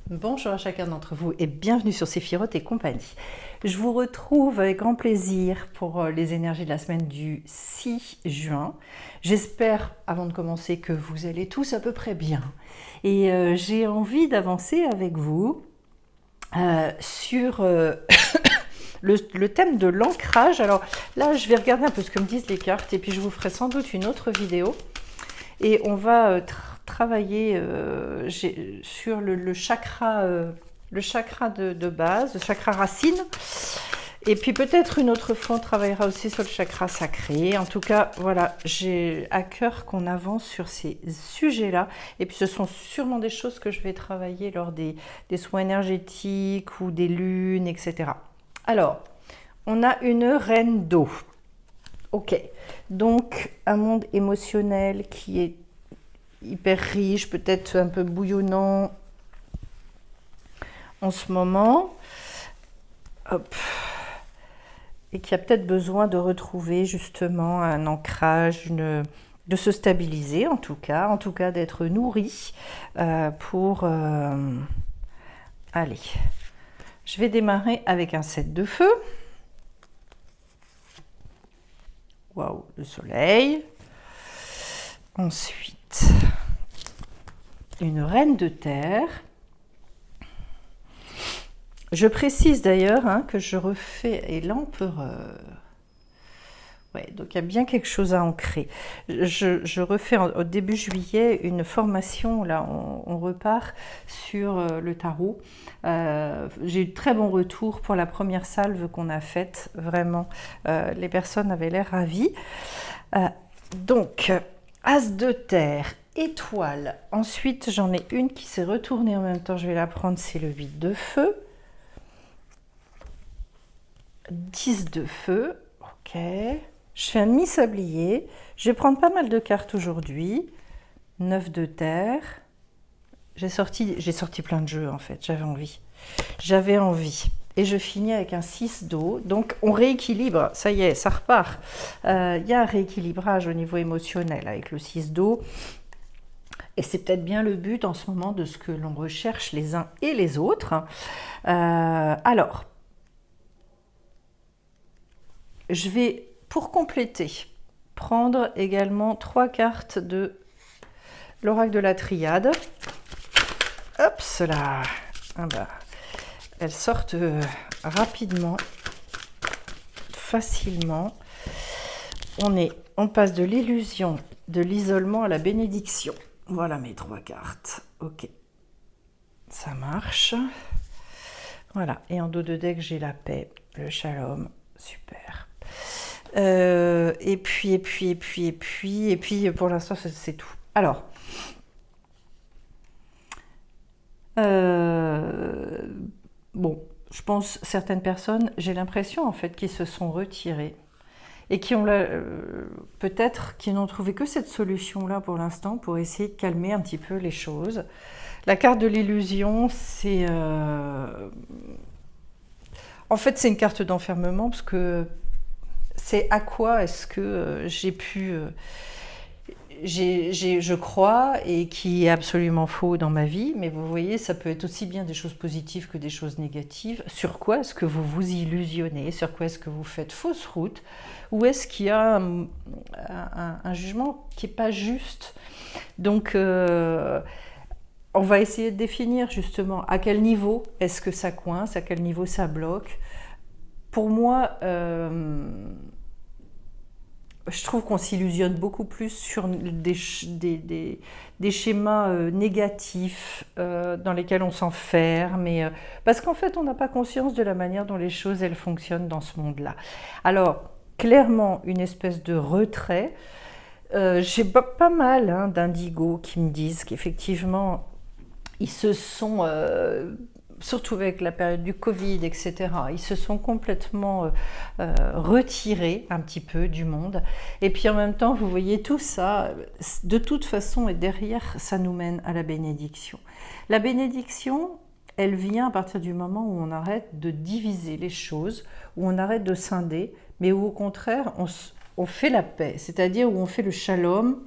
Bonjour à chacun d'entre vous et bienvenue sur Séphiroth et compagnie. Je vous retrouve avec grand plaisir pour les énergies de la semaine du 6 juin. J'espère, avant de commencer, que vous allez tous à peu près bien. Et j'ai envie d'avancer avec vous sur le thème de l'ancrage. Alors là, je vais regarder un peu ce que me disent les cartes et puis je vous ferai sans doute une autre vidéo. Et on va travailler sur le chakra de base, le chakra racine. Et puis peut-être une autre fois, on travaillera aussi sur le chakra sacré. En tout cas, voilà, j'ai à cœur qu'on avance sur ces sujets-là. Et puis ce sont sûrement des choses que je vais travailler lors des soins énergétiques ou des lunes, etc. Alors, on a une reine d'eau. Ok, donc un monde émotionnel qui est hyper riche, peut-être un peu bouillonnant en ce moment. Hop. Et qui a peut-être besoin de retrouver justement un ancrage, de se stabiliser en tout cas d'être nourri pour... Allez, je vais démarrer avec un 7 de feu. Waouh, le soleil. Ensuite, une reine de terre. Je précise d'ailleurs que je refais, et l'empereur. Ouais, donc il y a bien quelque chose à ancrer. Je refais au début juillet une formation, là on repart sur le tarot. J'ai eu de très bons retours pour la première salve qu'on a faite, vraiment. Les personnes avaient l'air ravies. Donc, As de terre, étoile. Ensuite, j'en ai une qui s'est retournée en même temps, je vais la prendre, c'est le 8 de feu. 10 de feu, ok. Je fais un demi-sablier. Je vais prendre pas mal de cartes aujourd'hui. 9 de terre. J'ai sorti plein de jeux en fait, j'avais envie. Et je finis avec un 6 d'eau. Donc on rééquilibre, ça y est, ça repart. Il y a un rééquilibrage au niveau émotionnel avec le 6 d'eau. Et c'est peut-être bien le but en ce moment de ce que l'on recherche les uns et les autres. Alors, je vais, pour compléter, prendre également 3 cartes de l'oracle de la triade. Hop, cela. Ah bah, elles sortent rapidement, facilement. On passe de l'illusion, de l'isolement à la bénédiction. Voilà mes 3 cartes. Ok, ça marche. Voilà, et en dos de deck, j'ai la paix, le shalom, super. Et puis, pour l'instant, c'est tout. Alors, bon, je pense certaines personnes, j'ai l'impression en fait, qui se sont retirées et qui ont peut-être qui n'ont trouvé que cette solution-là pour l'instant pour essayer de calmer un petit peu les choses. La carte de l'illusion, c'est en fait c'est une carte d'enfermement parce que c'est à quoi est-ce que j'ai pu je crois, et qui est absolument faux dans ma vie, mais vous voyez, ça peut être aussi bien des choses positives que des choses négatives. Sur quoi est-ce que vous vous illusionnez? Sur quoi est-ce que vous faites fausse route? Ou est-ce qu'il y a un jugement qui n'est pas juste? Donc, on va essayer de définir justement à quel niveau est-ce que ça coince, à quel niveau ça bloque. Pour moi, je trouve qu'on s'illusionne beaucoup plus sur des schémas négatifs dans lesquels on s'enferme, parce qu'en fait on n'a pas conscience de la manière dont les choses elles fonctionnent dans ce monde-là. Alors clairement une espèce de retrait. J'ai pas mal d'indigos qui me disent qu'effectivement ils se sont surtout avec la période du Covid, etc., ils se sont complètement retirés un petit peu du monde. Et puis en même temps, vous voyez, tout ça, de toute façon, et derrière, ça nous mène à la bénédiction. La bénédiction, elle vient à partir du moment où on arrête de diviser les choses, où on arrête de scinder, mais où au contraire, on fait la paix, c'est-à-dire où on fait le shalom,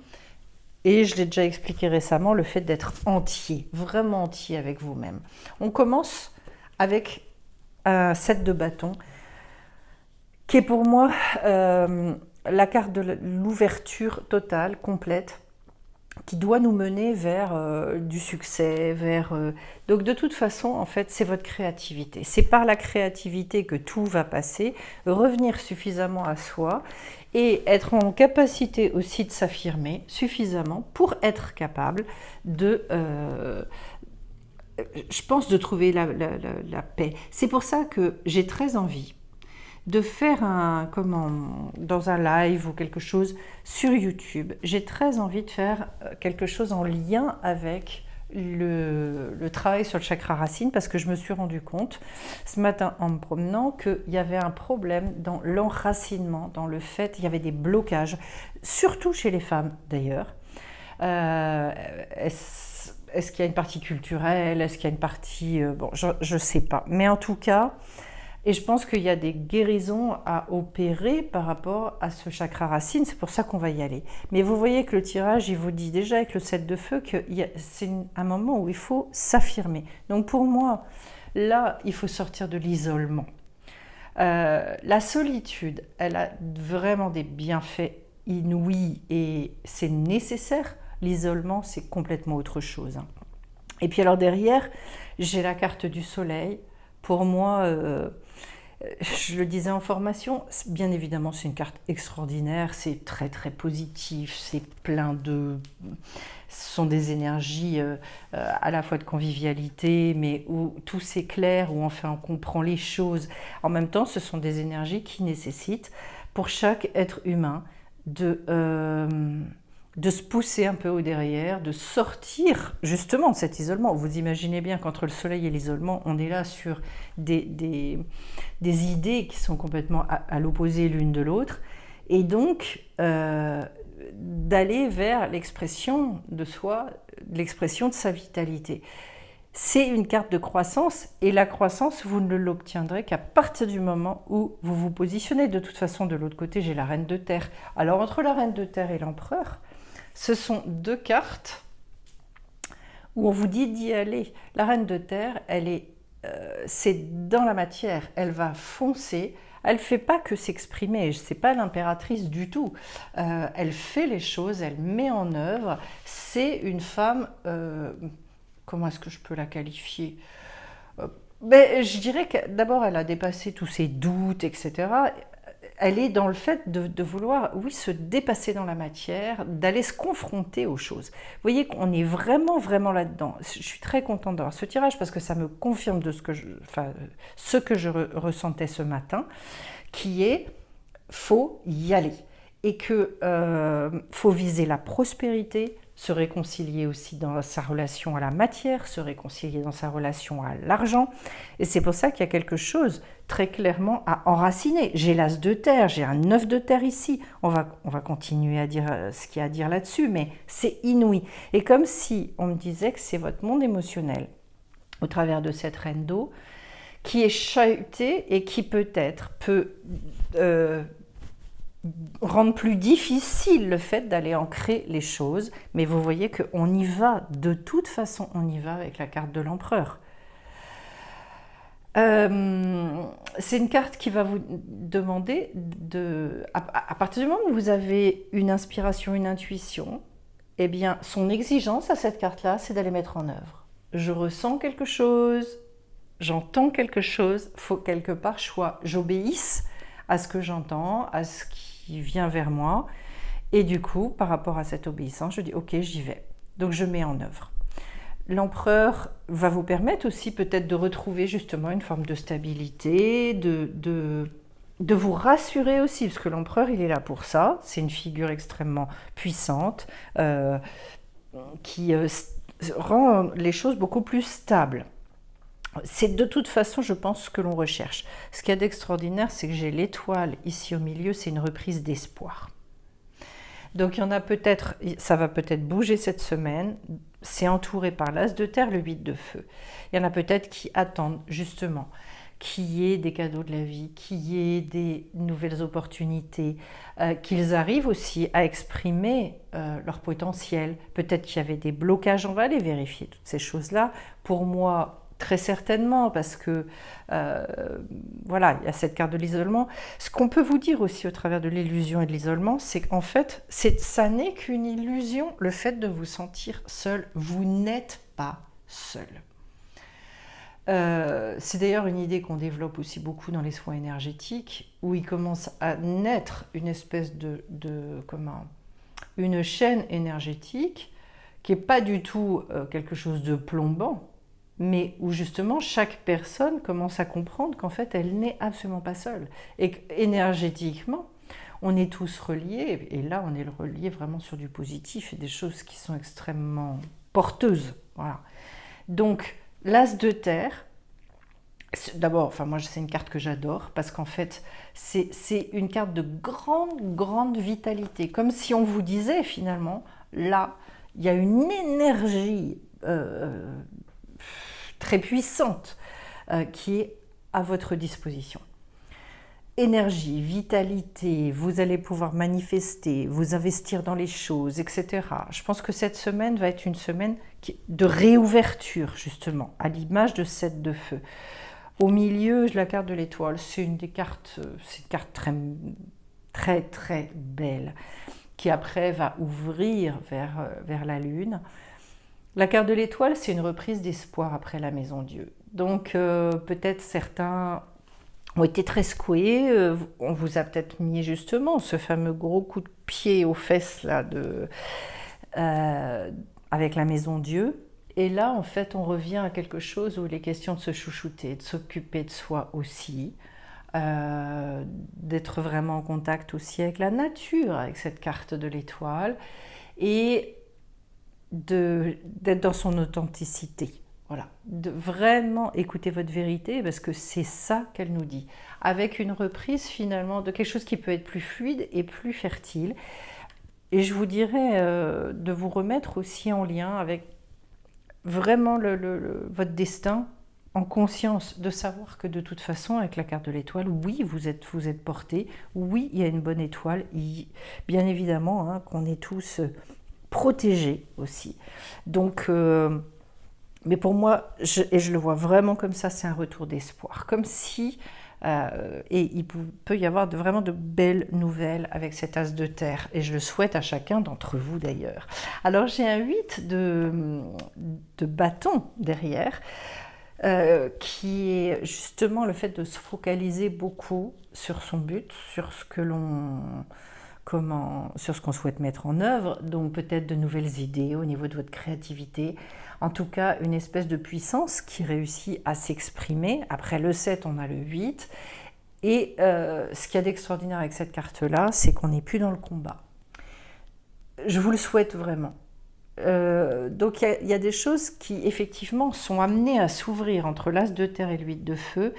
Et je l'ai déjà expliqué récemment, le fait d'être entier, vraiment entier avec vous-même. On commence avec un set de bâtons qui est pour moi la carte de l'ouverture totale, complète, qui doit nous mener vers du succès, donc de toute façon, en fait, c'est votre créativité. C'est par la créativité que tout va passer, revenir suffisamment à soi et être en capacité aussi de s'affirmer suffisamment pour être capable de... je pense de trouver la paix. C'est pour ça que j'ai très envie de faire dans un live ou quelque chose sur YouTube. J'ai très envie de faire quelque chose en lien avec le travail sur le chakra racine, parce que je me suis rendu compte ce matin en me promenant qu'il y avait un problème dans l'enracinement, dans le fait, il y avait des blocages, surtout chez les femmes d'ailleurs. Est-ce qu'il y a une partie culturelle? Est-ce qu'il y a une partie... bon, je ne sais pas. Mais en tout cas... Et je pense qu'il y a des guérisons à opérer par rapport à ce chakra racine, c'est pour ça qu'on va y aller. Mais vous voyez que le tirage, il vous dit déjà avec le 7 de feu que c'est un moment où il faut s'affirmer. Donc pour moi, là, il faut sortir de l'isolement. La solitude, elle a vraiment des bienfaits inouïs et c'est nécessaire. L'isolement, c'est complètement autre chose. Et puis alors derrière, j'ai la carte du soleil. Pour moi, je le disais en formation, bien évidemment c'est une carte extraordinaire, c'est très très positif, c'est plein de... Ce sont des énergies à la fois de convivialité, mais où tout s'éclaire, où enfin on comprend les choses. En même temps, ce sont des énergies qui nécessitent pour chaque être humain de se pousser un peu au derrière, de sortir justement de cet isolement. Vous imaginez bien qu'entre le soleil et l'isolement, on est là sur des idées qui sont complètement à l'opposé l'une de l'autre. Et donc, d'aller vers l'expression de soi, l'expression de sa vitalité. C'est une carte de croissance, et la croissance, vous ne l'obtiendrez qu'à partir du moment où vous vous positionnez. De toute façon, de l'autre côté, j'ai la Reine de Terre. Alors, entre la Reine de Terre et l'Empereur, ce sont deux cartes où on vous dit d'y aller. La Reine de Terre, c'est dans la matière, elle va foncer, elle ne fait pas que s'exprimer, ce n'est pas l'impératrice du tout. Elle fait les choses, elle met en œuvre. C'est une femme, comment est-ce que je peux la qualifier? Je dirais que d'abord, elle a dépassé tous ses doutes, etc. Elle est dans le fait de vouloir, oui, se dépasser dans la matière, d'aller se confronter aux choses. Vous voyez qu'on est vraiment, vraiment là-dedans. Je suis très contente d'avoir ce tirage parce que ça me confirme de ce que je ressentais ce matin, qui est, faut y aller. Et que faut viser la prospérité, se réconcilier aussi dans sa relation à la matière, se réconcilier dans sa relation à l'argent. Et c'est pour ça qu'il y a quelque chose très clairement à enraciner. J'ai l'as de terre, j'ai un 9 de terre ici. On va continuer à dire ce qu'il y a à dire là-dessus, mais c'est inouï. Et comme si on me disait que c'est votre monde émotionnel, au travers de cette reine d'eau, qui est chahutée et qui peut-être peut rendre plus difficile le fait d'aller ancrer les choses, mais vous voyez qu'on y va, de toute façon on y va avec la carte de l'empereur. C'est une carte qui va vous demander à partir du moment où vous avez une inspiration, une intuition, eh bien son exigence à cette carte-là, c'est d'aller mettre en œuvre. Je ressens quelque chose, j'entends quelque chose, faut quelque part j'obéisse à ce que j'entends, à ce qui vient vers moi, et du coup, par rapport à cette obéissance, je dis ok, j'y vais. Donc je mets en œuvre. L'empereur va vous permettre aussi peut-être de retrouver justement une forme de stabilité, de vous rassurer aussi, parce que l'empereur, il est là pour ça. C'est une figure extrêmement puissante qui rend les choses beaucoup plus stables. C'est de toute façon, je pense, ce que l'on recherche. Ce qu'il y a d'extraordinaire, c'est que j'ai l'étoile ici au milieu, c'est une reprise d'espoir. Donc il y en a peut-être, ça va peut-être bouger cette semaine, c'est entouré par l'as de terre, le 8 de feu. Il y en a peut-être qui attendent justement qu'il y ait des cadeaux de la vie, qu'il y ait des nouvelles opportunités, qu'ils arrivent aussi à exprimer leur potentiel. Peut-être qu'il y avait des blocages, on va aller vérifier toutes ces choses-là. Pour moi, très certainement, parce que voilà, il y a cette carte de l'isolement. Ce qu'on peut vous dire aussi au travers de l'illusion et de l'isolement, c'est qu'en fait, ça n'est qu'une illusion, le fait de vous sentir seul. Vous n'êtes pas seul. C'est d'ailleurs une idée qu'on développe aussi beaucoup dans les soins énergétiques, où il commence à naître une espèce une chaîne énergétique qui n'est pas du tout quelque chose de plombant, mais où justement chaque personne commence à comprendre qu'en fait elle n'est absolument pas seule, et qu'énergétiquement on est tous reliés, et là on est reliés vraiment sur du positif et des choses qui sont extrêmement porteuses. Voilà. Donc l'as de terre, d'abord, enfin moi c'est une carte que j'adore parce qu'en fait c'est une carte de grande vitalité, comme si on vous disait finalement là il y a une énergie très puissante qui est à votre disposition. Énergie, vitalité, vous allez pouvoir manifester, vous investir dans les choses, etc. Je pense que cette semaine va être une semaine de réouverture, justement, à l'image de 7 de feu. Au milieu, la carte de l'étoile, c'est une carte très belle, qui après va ouvrir vers la lune. La carte de l'étoile, c'est une reprise d'espoir après la Maison Dieu. Donc peut-être certains ont été très secoués, on vous a peut-être mis justement ce fameux gros coup de pied aux fesses là, avec la Maison Dieu. Et là, en fait, on revient à quelque chose où il est question de se chouchouter, de s'occuper de soi aussi, d'être vraiment en contact aussi avec la nature, avec cette carte de l'étoile, et d'être dans son authenticité. Voilà, de vraiment écouter votre vérité, parce que c'est ça qu'elle nous dit, avec une reprise finalement de quelque chose qui peut être plus fluide et plus fertile. Et je vous dirais de vous remettre aussi en lien avec vraiment votre destin, en conscience de savoir que de toute façon, avec la carte de l'étoile, oui, vous êtes porté, oui, il y a une bonne étoile, bien évidemment hein, qu'on est tous protégés aussi. Donc, mais pour moi, et je le vois vraiment comme ça, c'est un retour d'espoir, comme si, et il peut y avoir vraiment de belles nouvelles avec cet as de terre, et je le souhaite à chacun d'entre vous d'ailleurs. Alors j'ai un 8 de bâton derrière, qui est justement le fait de se focaliser beaucoup sur son but, sur ce que sur ce qu'on souhaite mettre en œuvre, donc peut-être de nouvelles idées au niveau de votre créativité, en tout cas une espèce de puissance qui réussit à s'exprimer. Après le 7, on a le 8, et ce qu'il y a d'extraordinaire avec cette carte-là, c'est qu'on n'est plus dans le combat. Je vous le souhaite vraiment. Donc il y a des choses qui effectivement sont amenées à s'ouvrir entre l'as de terre et le 8 de feu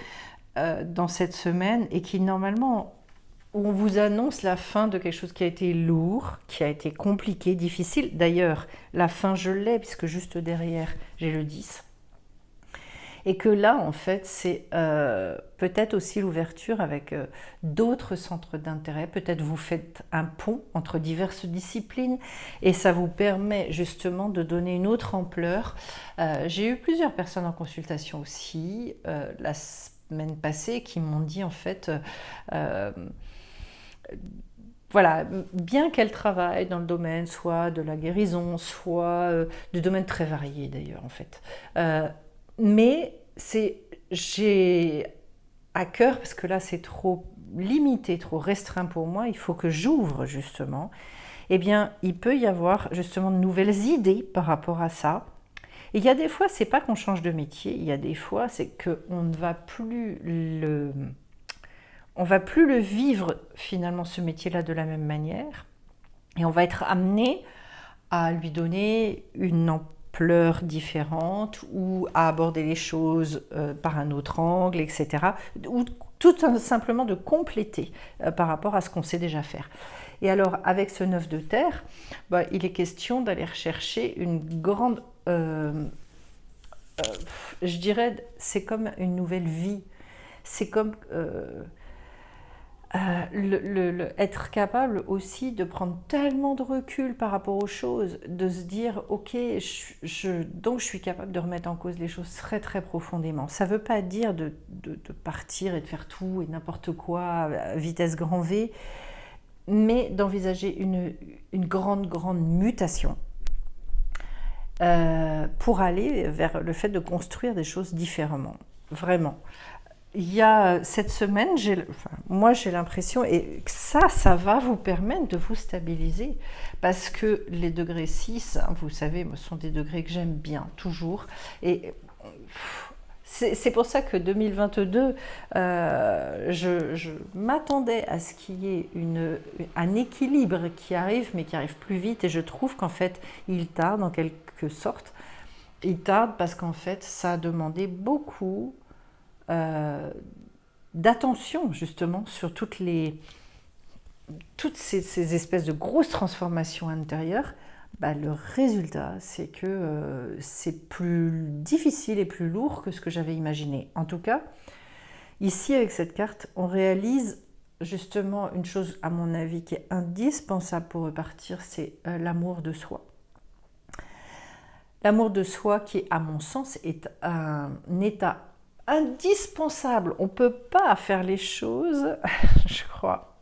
dans cette semaine, et qui normalement, où on vous annonce la fin de quelque chose qui a été lourd, qui a été compliqué, difficile. D'ailleurs, la fin je l'ai, puisque juste derrière j'ai le 10. Et que là, en fait, c'est peut-être aussi l'ouverture avec d'autres centres d'intérêt. Peut-être vous faites un pont entre diverses disciplines, et ça vous permet justement de donner une autre ampleur. J'ai eu plusieurs personnes en consultation aussi la semaine passée qui m'ont dit en fait... voilà, bien qu'elle travaille dans le domaine soit de la guérison, soit de domaines très variés d'ailleurs en fait. Mais j'ai à cœur, parce que là c'est trop limité, trop restreint pour moi, il faut que j'ouvre justement. Eh bien, il peut y avoir justement de nouvelles idées par rapport à ça. Et il y a des fois, c'est pas qu'on change de métier, il y a des fois, c'est qu'on ne va plus on va plus le vivre finalement ce métier-là de la même manière, et on va être amené à lui donner une ampleur différente, ou à aborder les choses par un autre angle, etc. Ou tout simplement de compléter par rapport à ce qu'on sait déjà faire. Et alors avec ce 9 de terre, il est question d'aller rechercher une grande... je dirais, c'est comme une nouvelle vie. c'est comme être capable aussi de prendre tellement de recul par rapport aux choses, de se dire ok, donc je suis capable de remettre en cause les choses très très profondément. Ça ne veut pas dire de partir et de faire tout et n'importe quoi à vitesse grand V, mais d'envisager une grande mutation pour aller vers le fait de construire des choses différemment, vraiment. Il y a cette semaine, moi j'ai l'impression, et ça va vous permettre de vous stabiliser, parce que les degrés 6, vous savez, ce sont des degrés que j'aime bien, toujours, et c'est pour ça que 2022, je m'attendais à ce qu'il y ait un équilibre qui arrive, mais qui arrive plus vite, et je trouve qu'en fait, il tarde en quelque sorte. Il tarde parce qu'en fait, ça a demandé beaucoup d'attention, justement, sur toutes ces espèces de grosses transformations intérieures. Le résultat, c'est que c'est plus difficile et plus lourd que ce que j'avais imaginé. En tout cas, ici, avec cette carte, on réalise justement une chose, à mon avis, qui est indispensable pour repartir, c'est l'amour de soi. L'amour de soi qui, à mon sens, est un état indispensable. On ne peut pas faire les choses, je crois,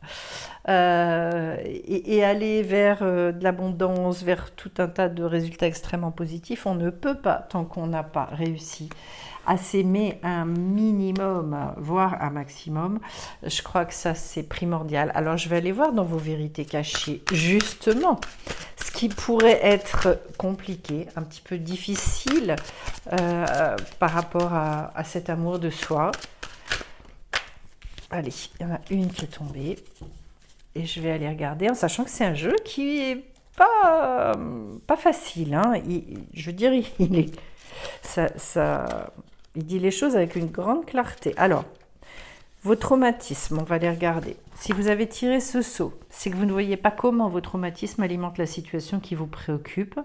et aller vers de l'abondance, vers tout un tas de résultats extrêmement positifs. On ne peut pas tant qu'on n'a pas réussi à s'aimer un minimum, voire un maximum. Je crois que ça, c'est primordial. Alors, je vais aller voir dans vos vérités cachées, justement, ce qui pourrait être compliqué, un petit peu difficile par rapport à cet amour de soi. Allez, il y en a une qui est tombée. Et je vais aller regarder, en sachant que c'est un jeu qui est pas facile. Hein. Je veux dire, il dit les choses avec une grande clarté. Alors, vos traumatismes, on va les regarder. Si vous avez tiré ce sceau, c'est que vous ne voyez pas comment vos traumatismes alimentent la situation qui vous préoccupe,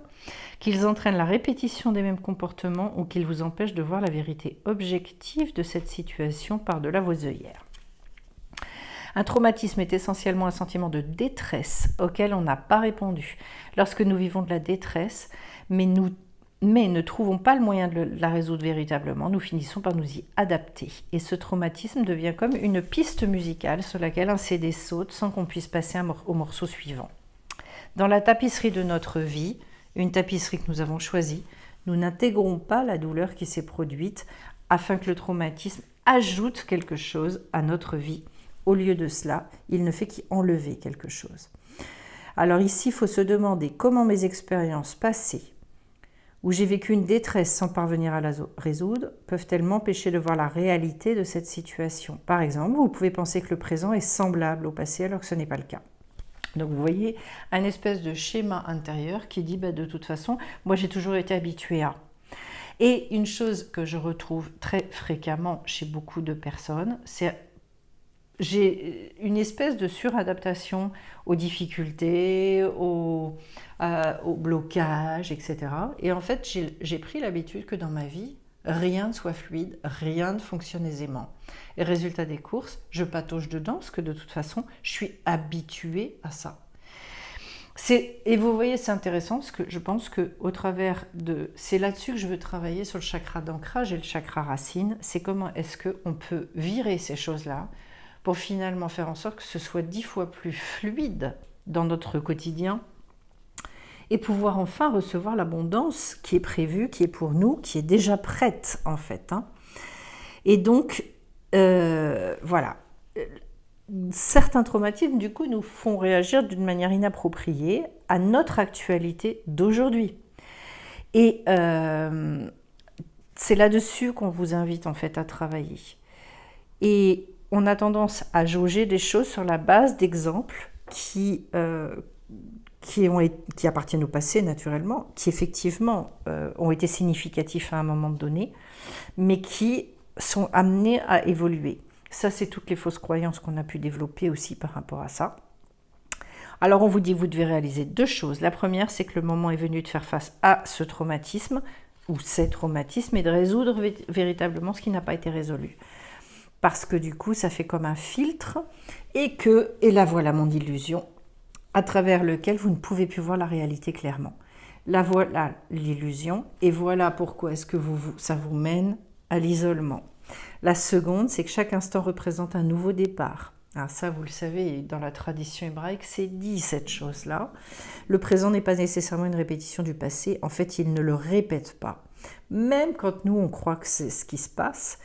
qu'ils entraînent la répétition des mêmes comportements ou qu'ils vous empêchent de voir la vérité objective de cette situation par-delà vos œillères. Un traumatisme est essentiellement un sentiment de détresse auquel on n'a pas répondu. Lorsque nous vivons de la détresse, mais ne trouvons pas le moyen de la résoudre véritablement, nous finissons par nous y adapter. Et ce traumatisme devient comme une piste musicale sur laquelle un CD saute sans qu'on puisse passer au morceau suivant. Dans la tapisserie de notre vie, une tapisserie que nous avons choisie, nous n'intégrons pas la douleur qui s'est produite afin que le traumatisme ajoute quelque chose à notre vie. Au lieu de cela, il ne fait qu'enlever quelque chose. Alors ici, il faut se demander comment mes expériences passées, où j'ai vécu une détresse sans parvenir à la résoudre, peuvent-elles m'empêcher de voir la réalité de cette situation. Par exemple, vous pouvez penser que le présent est semblable au passé alors que ce n'est pas le cas. Donc vous voyez un espèce de schéma intérieur qui dit de toute façon, moi j'ai toujours été habituée à. Et une chose que je retrouve très fréquemment chez beaucoup de personnes, c'est j'ai une espèce de suradaptation aux difficultés, aux blocages, etc. Et en fait, j'ai pris l'habitude que dans ma vie, rien ne soit fluide, rien ne fonctionne aisément. Et résultat des courses, je patauge dedans parce que de toute façon, je suis habituée à ça. Et vous voyez, c'est intéressant parce que je pense qu'au travers de... C'est là-dessus que je veux travailler sur le chakra d'ancrage et le chakra racine. C'est comment est-ce qu'on peut virer ces choses-là pour finalement faire en sorte que ce soit 10 fois plus fluide dans notre quotidien et pouvoir enfin recevoir l'abondance qui est prévue, qui est pour nous, qui est déjà prête en fait. Hein. Et donc, voilà. Certains traumatismes, du coup, nous font réagir d'une manière inappropriée à notre actualité d'aujourd'hui. Et c'est là-dessus qu'on vous invite en fait à travailler. Et on a tendance à jauger des choses sur la base d'exemples qui appartiennent au passé naturellement, qui effectivement ont été significatifs à un moment donné, mais qui sont amenés à évoluer. Ça, c'est toutes les fausses croyances qu'on a pu développer aussi par rapport à ça. Alors, on vous dit que vous devez réaliser 2 choses. La première, c'est que le moment est venu de faire face à ce traumatisme ou ces traumatismes et de résoudre véritablement ce qui n'a pas été résolu. parce que du coup, ça fait comme un filtre, et là voilà mon illusion, à travers lequel vous ne pouvez plus voir la réalité clairement. Là voilà l'illusion, et voilà pourquoi est-ce que ça vous mène à l'isolement. La seconde, c'est que chaque instant représente un nouveau départ. Alors ça, vous le savez, dans la tradition hébraïque, c'est dit cette chose-là. Le présent n'est pas nécessairement une répétition du passé. En fait, il ne le répète pas. Même quand nous, on croit que c'est ce qui se passe.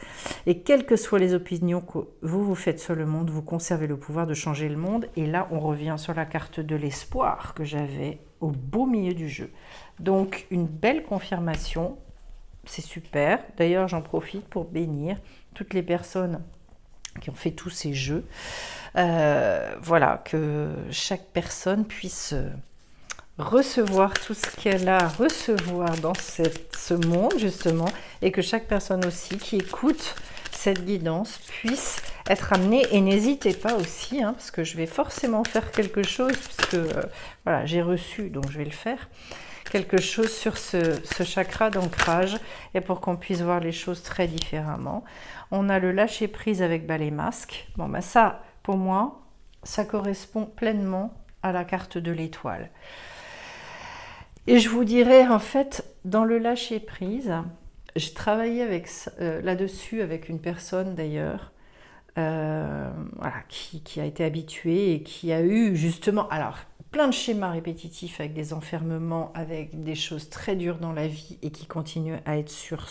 Et quelles que soient les opinions que vous faites sur le monde, vous conservez le pouvoir de changer le monde. Et là, on revient sur la carte de l'espoir que j'avais au beau milieu du jeu. Donc, une belle confirmation. C'est super. D'ailleurs, j'en profite pour bénir toutes les personnes qui ont fait tous ces jeux. Voilà, que chaque personne puisse recevoir tout ce qu'elle a à recevoir dans ce monde, justement, et que chaque personne aussi qui écoute cette guidance puisse être amenée. Et n'hésitez pas aussi, hein, parce que je vais forcément faire quelque chose, puisque voilà, j'ai reçu, donc je vais le faire. Quelque chose sur ce chakra d'ancrage, et pour qu'on puisse voir les choses très différemment. On a le lâcher prise avec balai masque. Bon, ben ça, pour moi, ça correspond pleinement à la carte de l'étoile. Et je vous dirais, en fait, dans le lâcher prise, j'ai travaillé là-dessus avec une personne d'ailleurs, voilà, qui a été habituée et qui a eu justement, alors, plein de schémas répétitifs avec des enfermements, avec des choses très dures dans la vie et qui continuent à être sur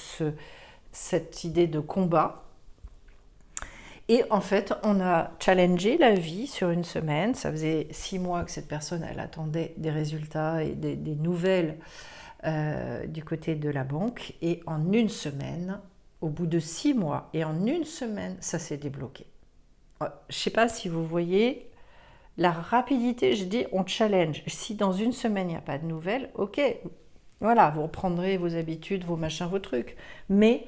cette idée de combat. Et en fait, on a challengé la vie sur une semaine. Ça faisait 6 mois que cette personne, elle attendait des résultats et des nouvelles du côté de la banque. Et en une semaine, au bout de 6 mois, et en une semaine, ça s'est débloqué. Je ne sais pas si vous voyez la rapidité, je dis on challenge. Si dans une semaine, il n'y a pas de nouvelles, ok, voilà, vous reprendrez vos habitudes, vos machins, vos trucs. Mais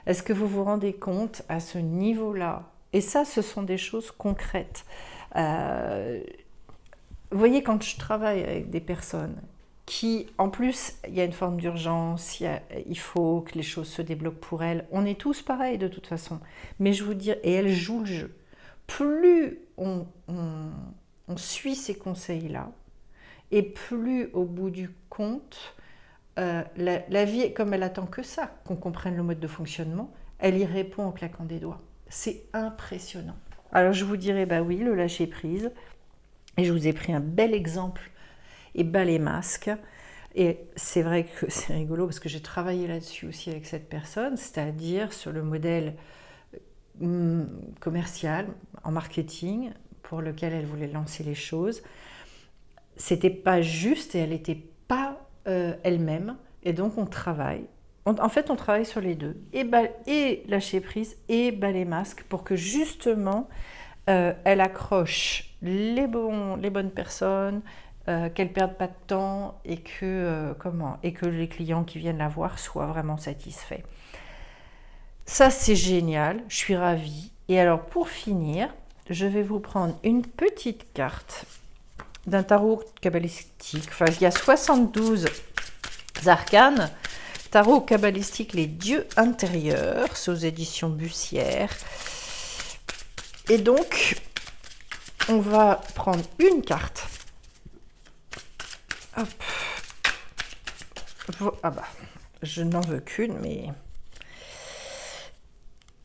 est-ce que vous vous rendez compte à ce niveau-là? Et ça, ce sont des choses concrètes. Vous voyez, quand je travaille avec des personnes qui, en plus, il y a une forme d'urgence, il faut que les choses se débloquent pour elles. On est tous pareils de toute façon. Mais je vous dis, et elles jouent le jeu. Plus on suit ces conseils-là, et plus au bout du compte, la vie, comme elle attend que ça, qu'on comprenne le mode de fonctionnement, elle y répond en claquant des doigts. C'est impressionnant. Alors je vous dirais, bah oui, le lâcher prise, et je vous ai pris un bel exemple, et balai masque. Et c'est vrai que c'est rigolo parce que j'ai travaillé là-dessus aussi avec cette personne, c'est-à-dire sur le modèle commercial, en marketing, pour lequel elle voulait lancer les choses. C'était pas juste et elle n'était pas elle-même. Et donc on travaille. En fait, on travaille sur les deux. Et lâcher prise et balai masque pour que justement elle accroche les bonnes personnes, qu'elle ne perde pas de temps et que les clients qui viennent la voir soient vraiment satisfaits. Ça, c'est génial, je suis ravie. Et alors, pour finir, je vais vous prendre une petite carte d'un tarot kabbalistique. Enfin, il y a 72 arcanes. Tarot kabbalistique, les dieux intérieurs, c'est aux éditions Bussière. Et donc, on va prendre une carte. Hop. Ah bah, je n'en veux qu'une, mais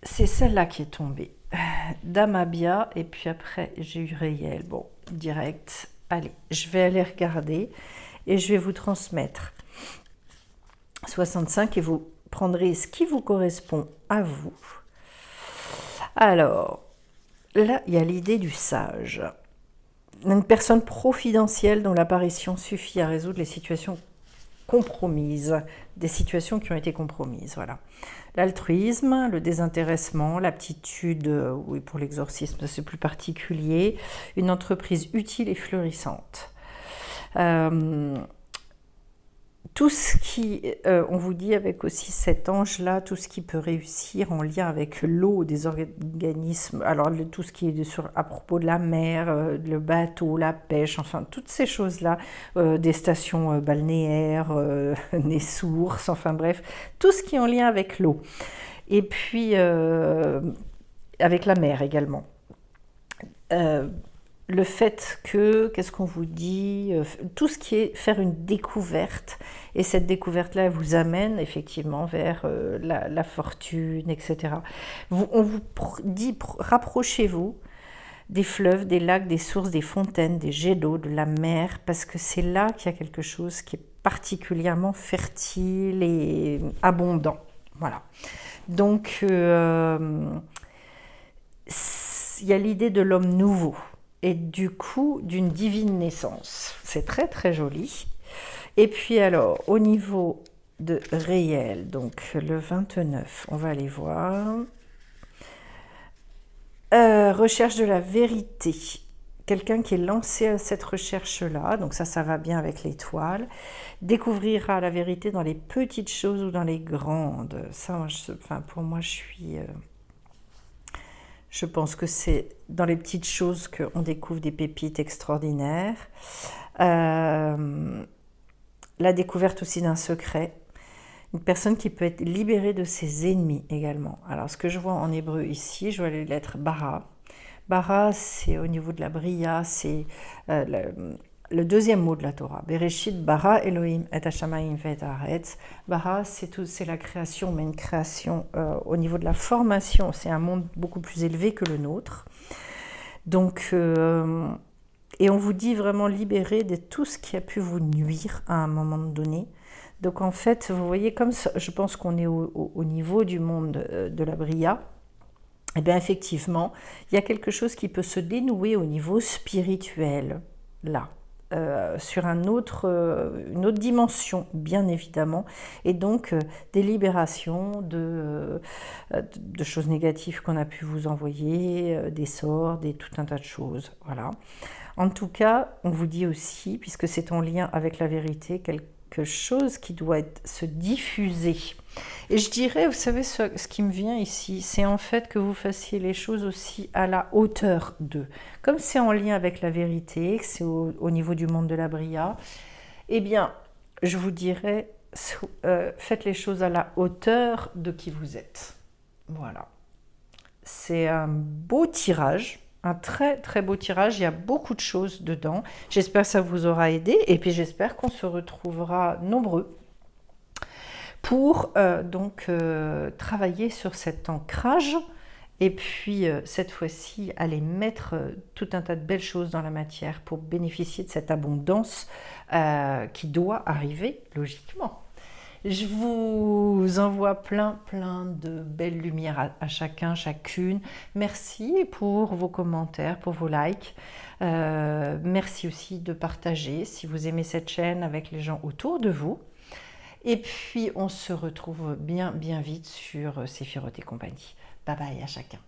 c'est celle-là qui est tombée. Damabia, et puis après, j'ai eu Réel. Bon, direct. Allez, je vais aller regarder et je vais vous transmettre 65 et vous prendrez ce qui vous correspond à vous. Alors, là, il y a l'idée du sage. Une personne providentielle dont l'apparition suffit à résoudre les situations compromises, des situations qui ont été compromises, voilà. L'altruisme, le désintéressement, l'aptitude, oui, pour l'exorcisme, c'est plus particulier, une entreprise utile et florissante. Tout ce qui, on vous dit avec aussi cet ange-là, tout ce qui peut réussir en lien avec l'eau, des organismes, alors tout ce qui est à propos de la mer, le bateau, la pêche, enfin toutes ces choses-là, des stations balnéaires, des sources, enfin bref, tout ce qui est en lien avec l'eau. Et puis avec la mer également. Le fait que, qu'est-ce qu'on vous dit, tout ce qui est faire une découverte, et cette découverte-là elle vous amène effectivement vers la fortune, etc. On vous dit, rapprochez-vous des fleuves, des lacs, des sources, des fontaines, des jets d'eau, de la mer, parce que c'est là qu'il y a quelque chose qui est particulièrement fertile et abondant. Voilà. Donc, il y a l'idée de l'homme nouveau et du coup d'une divine naissance. C'est très très joli. Et puis alors, au niveau de réel, donc le 29, on va aller voir. Recherche de la vérité. Quelqu'un qui est lancé à cette recherche-là, donc ça va bien avec l'étoile, découvrira la vérité dans les petites choses ou dans les grandes. Ça, pour moi, je pense que c'est dans les petites choses qu'on découvre des pépites extraordinaires. La découverte aussi d'un secret. Une personne qui peut être libérée de ses ennemis également. Alors, ce que je vois en hébreu ici, je vois les lettres bara. Bara, c'est au niveau de la bria, c'est le deuxième mot de la Torah. Bereshit bara Elohim et hashamayim ve'et haaretz. Bara, c'est la création, mais une création au niveau de la formation. C'est un monde beaucoup plus élevé que le nôtre. Donc, et on vous dit vraiment libéré de tout ce qui a pu vous nuire à un moment donné. Donc en fait, vous voyez, comme ça, je pense qu'on est au niveau du monde de la bria. Et bien effectivement, il y a quelque chose qui peut se dénouer au niveau spirituel, là, sur une autre dimension, bien évidemment, et donc des libérations de choses négatives qu'on a pu vous envoyer, des sorts, tout un tas de choses, voilà. En tout cas, on vous dit aussi, puisque c'est en lien avec la vérité, quelque chose qui doit se diffuser. Et je dirais, vous savez, ce qui me vient ici, c'est en fait que vous fassiez les choses aussi à la hauteur d'eux. Comme c'est en lien avec la vérité, que c'est au niveau du monde de la bria, eh bien, je vous dirais, faites les choses à la hauteur de qui vous êtes. Voilà. C'est un beau tirage. Un très très beau tirage, il y a beaucoup de choses dedans. J'espère que ça vous aura aidé et puis j'espère qu'on se retrouvera nombreux pour travailler sur cet ancrage et puis cette fois-ci aller mettre tout un tas de belles choses dans la matière pour bénéficier de cette abondance qui doit arriver logiquement. Je vous envoie plein de belles lumières à chacun, chacune. Merci pour vos commentaires, pour vos likes. Merci aussi de partager si vous aimez cette chaîne avec les gens autour de vous. Et puis, on se retrouve bien vite sur Séphiroth et compagnie. Bye bye à chacun.